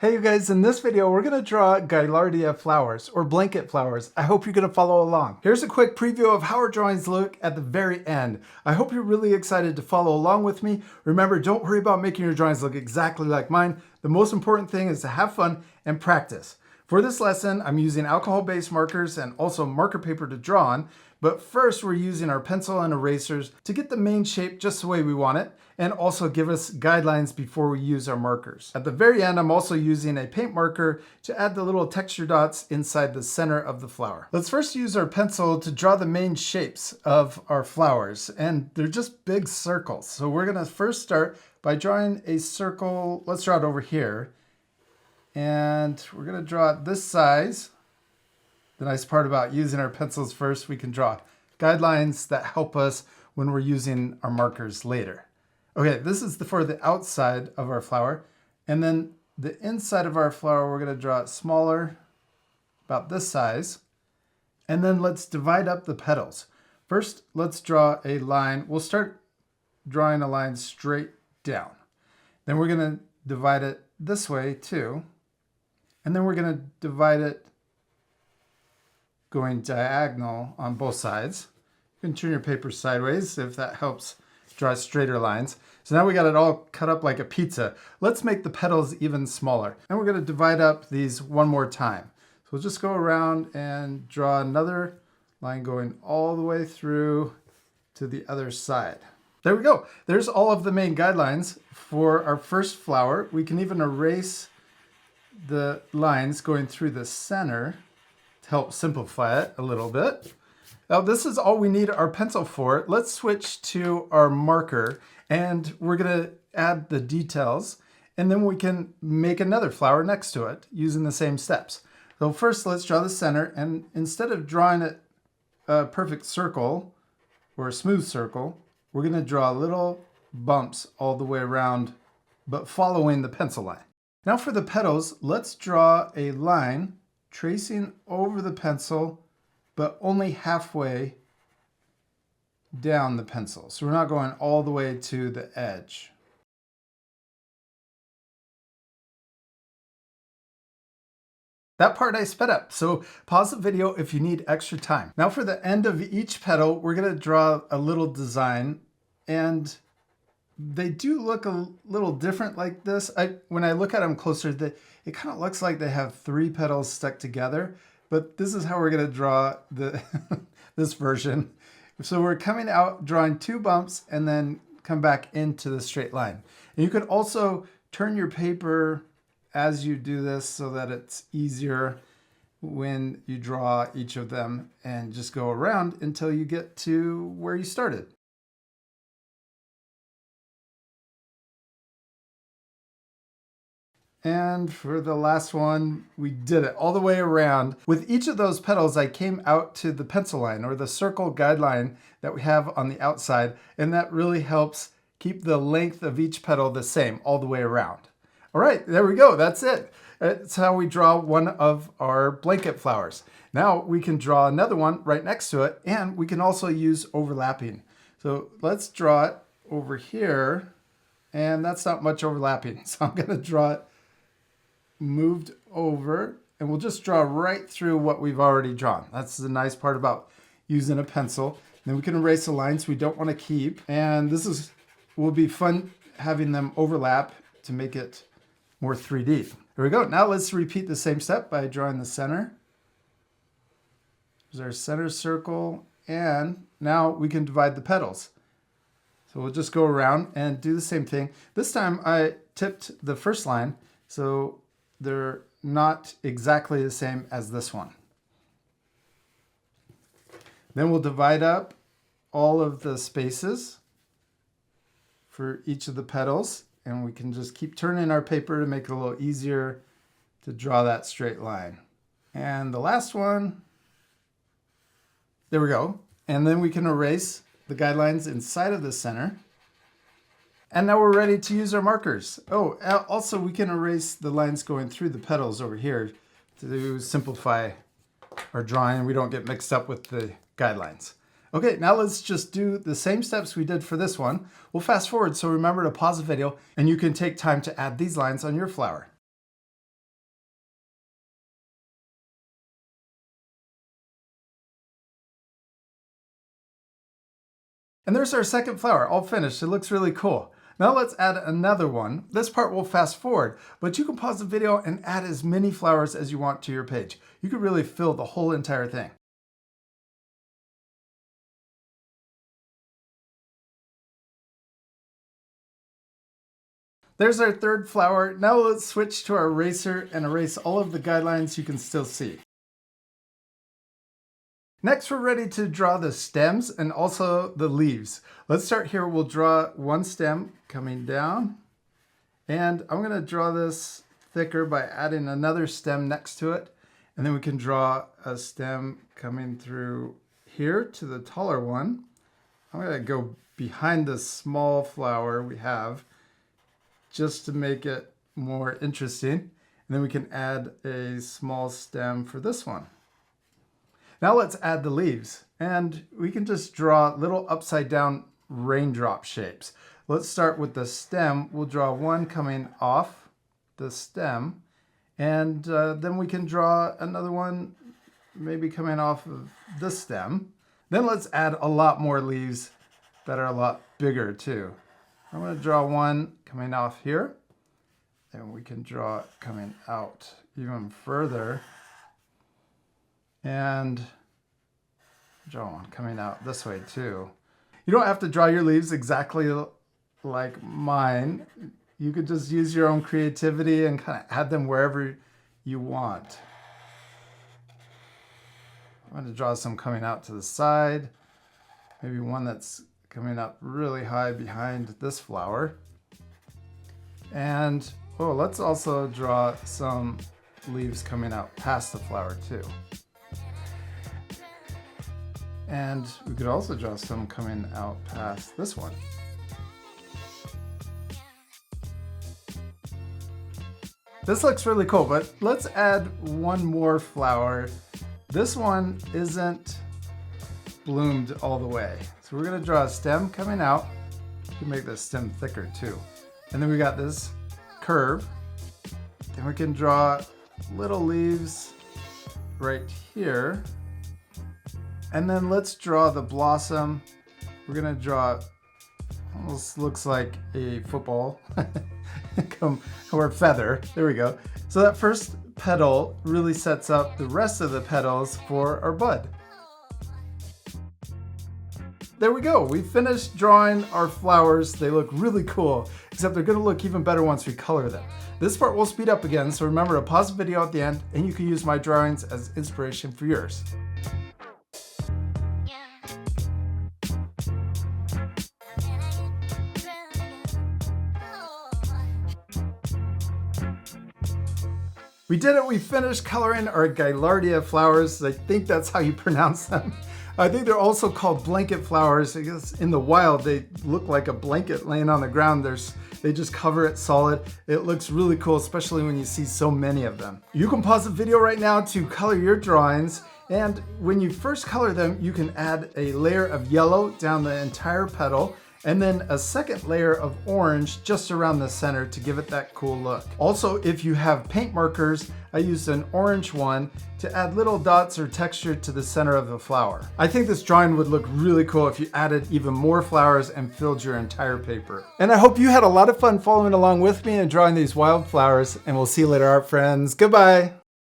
Hey you guys, in this video we're going to draw Gaillardia flowers or blanket flowers. I hope you're going to follow along. Here's a quick preview of how our drawings look at the very end. I hope you're really excited to follow along with me. Remember, don't worry about making your drawings look exactly like mine. The most important thing is to have fun and practice. For this lesson, I'm using alcohol-based markers and also marker paper to draw on, but first we're using our pencil and erasers to get the main shape just the way we want it, and also give us guidelines before we use our markers. At the very end, I'm also using a paint marker to add the little texture dots inside the center of the flower. Let's first use our pencil to draw the main shapes of our flowers, and they're just big circles. So we're gonna first start by drawing a circle. Let's draw it over here. And we're gonna draw it this size. The nice part about using our pencils first, we can draw guidelines that help us when we're using our markers later. Okay, this is for the outside of our flower. And then the inside of our flower, we're gonna draw it smaller, about this size. And then let's divide up the petals. First, let's draw a line. We'll start drawing a line straight down. Then we're gonna divide it this way too. And then we're gonna divide it going diagonal on both sides. You can turn your paper sideways if that helps draw straighter lines. So now we got it all cut up like a pizza. Let's make the petals even smaller. And we're gonna divide up these one more time. So we'll just go around and draw another line going all the way through to the other side. There we go. There's all of the main guidelines for our first flower. We can even erase the lines going through the center to help simplify it a little bit. Now this is all we need our pencil for. Let's switch to our marker and we're gonna add the details and then we can make another flower next to it using the same steps. So first let's draw the center, and instead of drawing it a perfect circle or a smooth circle, we're gonna draw little bumps all the way around but following the pencil line. Now for the petals, let's draw a line tracing over the pencil, but only halfway down the pencil. So we're not going all the way to the edge. That part I sped up, so pause the video if you need extra time. Now for the end of each petal, we're gonna draw a little design, and they do look a little different like this. When I look at them closer, it kind of looks like they have 3 petals stuck together, but this is how we're gonna draw this version. So we're coming out, drawing 2 bumps, and then come back into the straight line. And you could also turn your paper as you do this so that it's easier when you draw each of them, and just go around until you get to where you started. And for the last one, we did it all the way around. With each of those petals, I came out to the pencil line or the circle guideline that we have on the outside, and that really helps keep the length of each petal the same all the way around. All right, there we go, that's it. That's how we draw one of our blanket flowers. Now we can draw another one right next to it, and we can also use overlapping. So let's draw it over here, and that's not much overlapping. So I'm gonna draw it moved over, and we'll just draw right through what we've already drawn. That's the nice part about using a pencil. Then we can erase the lines we don't want to keep, and will be fun having them overlap to make it more 3D. There we go. Now let's repeat the same step by drawing the center. There's our center circle, and now we can divide the petals. So we'll just go around and do the same thing. This time I tipped the first line, so they're not exactly the same as this one. Then we'll divide up all of the spaces for each of the petals, and we can just keep turning our paper to make it a little easier to draw that straight line. And the last one, there we go. And then we can erase the guidelines inside of the center. And now we're ready to use our markers. Oh, also we can erase the lines going through the petals over here to simplify our drawing. We don't get mixed up with the guidelines. Okay, now let's just do the same steps we did for this one. We'll fast forward, so remember to pause the video, and you can take time to add these lines on your flower. And there's our second flower, all finished. It looks really cool. Now let's add another one. This part will fast forward, but you can pause the video and add as many flowers as you want to your page. You could really fill the whole entire thing. There's our third flower. Now let's switch to our eraser and erase all of the guidelines you can still see. Next, we're ready to draw the stems and also the leaves. Let's start here. We'll draw one stem coming down. And I'm going to draw this thicker by adding another stem next to it. And then we can draw a stem coming through here to the taller one. I'm going to go behind the small flower we have just to make it more interesting. And then we can add a small stem for this one. Now let's add the leaves, and we can just draw little upside down raindrop shapes. Let's start with the stem. We'll draw one coming off the stem, and then we can draw another one maybe coming off of the stem. Then let's add a lot more leaves that are a lot bigger too. I'm going to draw one coming off here, and we can draw it coming out even further. And draw one coming out this way too. You don't have to draw your leaves exactly like mine. You could just use your own creativity and kind of add them wherever you want. I'm going to draw some coming out to the side. Maybe one that's coming up really high behind this flower. And oh, let's also draw some leaves coming out past the flower too. And we could also draw some coming out past this one. This looks really cool, but let's add one more flower. This one isn't bloomed all the way. So we're gonna draw a stem coming out. We can make this stem thicker too. And then we got this curve. Then we can draw little leaves right here. And then let's draw the blossom. We're gonna draw, almost looks like a football or feather. There we go. So that first petal really sets up the rest of the petals for our bud. There we go. We finished drawing our flowers. They look really cool, except they're gonna look even better once we color them. This part will speed up again, so remember to pause the video at the end and you can use my drawings as inspiration for yours. We did it, we finished coloring our Gaillardia flowers. I think that's how you pronounce them. I think they're also called blanket flowers. I guess in the wild, they look like a blanket laying on the ground. They just cover it solid. It looks really cool, especially when you see so many of them. You can pause the video right now to color your drawings. And when you first color them, you can add a layer of yellow down the entire petal, and then a second layer of orange just around the center to give it that cool look. Also, if you have paint markers, I used an orange one to add little dots or texture to the center of the flower. I think this drawing would look really cool if you added even more flowers and filled your entire paper. And I hope you had a lot of fun following along with me and drawing these wildflowers, and we'll see you later, art friends. Goodbye.